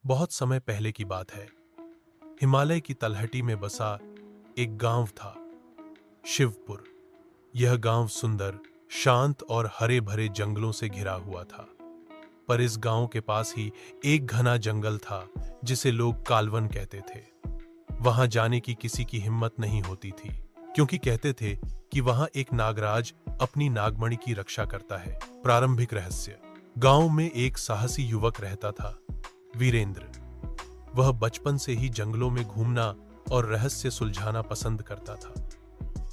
बहुत समय पहले की बात है। हिमालय की तलहटी में बसा एक गांव था, शिवपुर। यह गांव सुंदर, शांत और हरे भरे जंगलों से घिरा हुआ था। पर इस गांव के पास ही एक घना जंगल था जिसे लोग कालवन कहते थे। वहां जाने की किसी की हिम्मत नहीं होती थी, क्योंकि कहते थे कि वहां एक नागराज अपनी नागमणि की रक्षा करता है। प्रारंभिक रहस्य। गांव में एक साहसी युवक रहता था, वीरेंद्र। वह बचपन से ही जंगलों में घूमना और रहस्य सुलझाना पसंद करता था।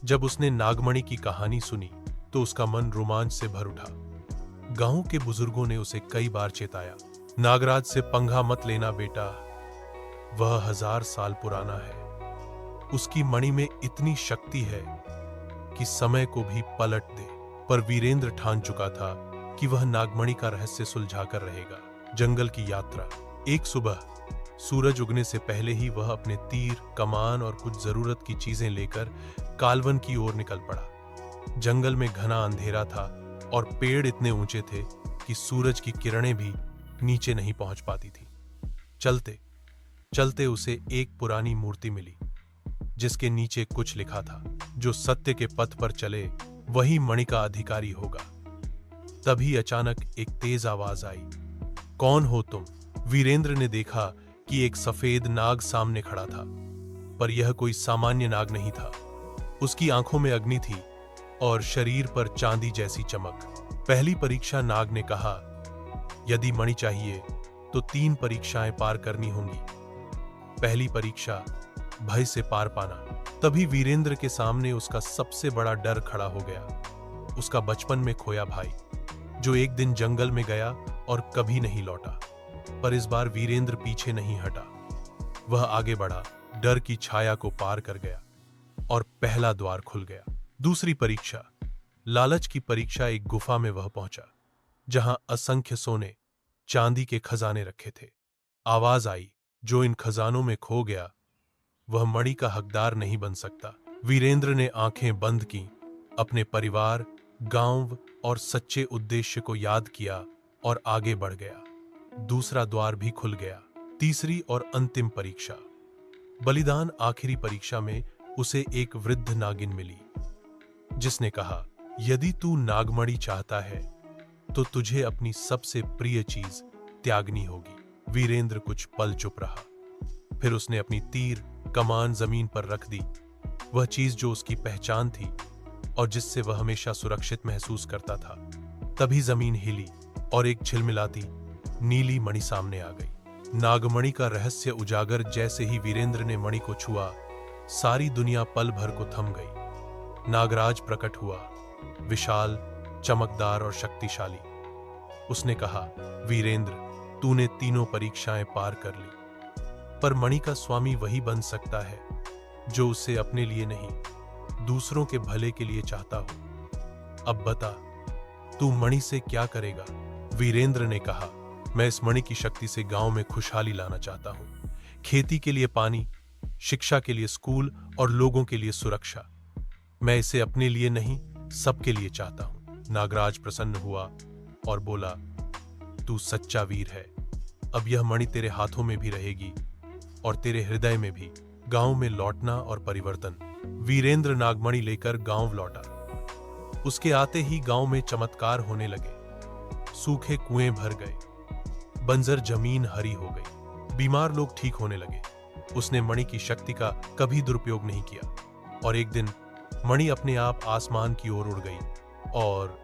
जब उसने नागमणि की कहानी सुनी तो उसका मन रोमांच से भर उठा। गांव के बुजुर्गों ने उसे कई बार चेताया, नागराज से पंगा मत लेना बेटा, वह 1000 साल पुराना है। उसकी मणि में इतनी शक्ति है कि समय को भी पलट दे। पर वीरेंद्र ठान चुका था कि वह नागमणि का रहस्य सुलझाकर रहेगा। जंगल की यात्रा। एक सुबह सूरज उगने से पहले ही वह अपने तीर, कमान और कुछ जरूरत की चीजें लेकर कालवन की ओर निकल पड़ा। जंगल में घना अंधेरा था और पेड़ इतने ऊंचे थे कि सूरज की किरणें भी नीचे नहीं पहुंच पाती थी। चलते चलते उसे एक पुरानी मूर्ति मिली, जिसके नीचे कुछ लिखा था, जो सत्य के पथ पर चले वही मणि का अधिकारी होगा। तभी अचानक एक तेज आवाज आई, कौन हो तुम? वीरेंद्र ने देखा कि एक सफेद नाग सामने खड़ा था, पर यह कोई सामान्य नाग नहीं था। उसकी आंखों में अग्नि थी और शरीर पर चांदी जैसी चमक। पहली परीक्षा, नाग ने कहा, यदि मणि चाहिए तो 3 परीक्षाएं पार करनी होंगी। पहली परीक्षा, भय से पार पाना। तभी वीरेंद्र के सामने उसका सबसे बड़ा डर खड़ा हो गया, उसका बचपन में खोया भाई, जो एक दिन जंगल में गया और कभी नहीं लौटा। पर इस बार वीरेंद्र पीछे नहीं हटा, वह आगे बढ़ा, डर की छाया को पार कर गया और पहला द्वार खुल गया। दूसरी परीक्षा, लालच की परीक्षा। एक गुफा में वह पहुंचा, जहां असंख्य सोने, चांदी के खजाने रखे थे। आवाज आई, जो इन खजानों में खो गया वह मणि का हकदार नहीं बन सकता। वीरेंद्र ने आंखें बंद की, अपने परिवार, गांव और सच्चे उद्देश्य को याद किया और आगे बढ़ गया। दूसरा द्वार भी खुल गया। तीसरी और अंतिम परीक्षा, बलिदान। आखिरी परीक्षा में उसे एक वृद्ध नागिन मिली, जिसने कहा, यदि तू नागमणि चाहता है तो तुझे अपनी सबसे प्रिय चीज त्यागनी होगी। वीरेंद्र कुछ पल चुप रहा, फिर उसने अपनी तीर, कमान जमीन पर रख दी, वह चीज जो उसकी पहचान थी और जिससे वह हमेशा सुरक्षित महसूस करता था। तभी जमीन हिली और एक झिलमिलाती नीली मणि सामने आ गई। नागमणि का रहस्य उजागर। जैसे ही वीरेंद्र ने मणि को छुआ, सारी दुनिया पल भर को थम गई। नागराज प्रकट हुआ, विशाल, चमकदार और शक्तिशाली। उसने कहा, वीरेंद्र, तूने 3 परीक्षाएं पार कर ली, पर मणि का स्वामी वही बन सकता है जो उसे अपने लिए नहीं, दूसरों के भले के लिए चाहता हो। अब बता, तू मणि से क्या करेगा? वीरेंद्र ने कहा, मैं इस मणि की शक्ति से गांव में खुशहाली लाना चाहता हूं। खेती के लिए पानी, शिक्षा के लिए स्कूल और लोगों के लिए सुरक्षा। मैं इसे अपने लिए नहीं, सबके लिए चाहता हूं। नागराज प्रसन्न हुआ और बोला, तू सच्चा वीर है। अब यह मणि तेरे हाथों में भी रहेगी और तेरे हृदय में भी। गांव में लौटना और परिवर्तन। वीरेंद्र नागमणि लेकर गांव लौटा। उसके आते ही गांव में चमत्कार होने लगे। सूखे कुएं भर गए, बंजर जमीन हरी हो गई, बीमार लोग ठीक होने लगे। उसने मणि की शक्ति का कभी दुरुपयोग नहीं किया और एक दिन मणि अपने आप आसमान की ओर उड़ गई और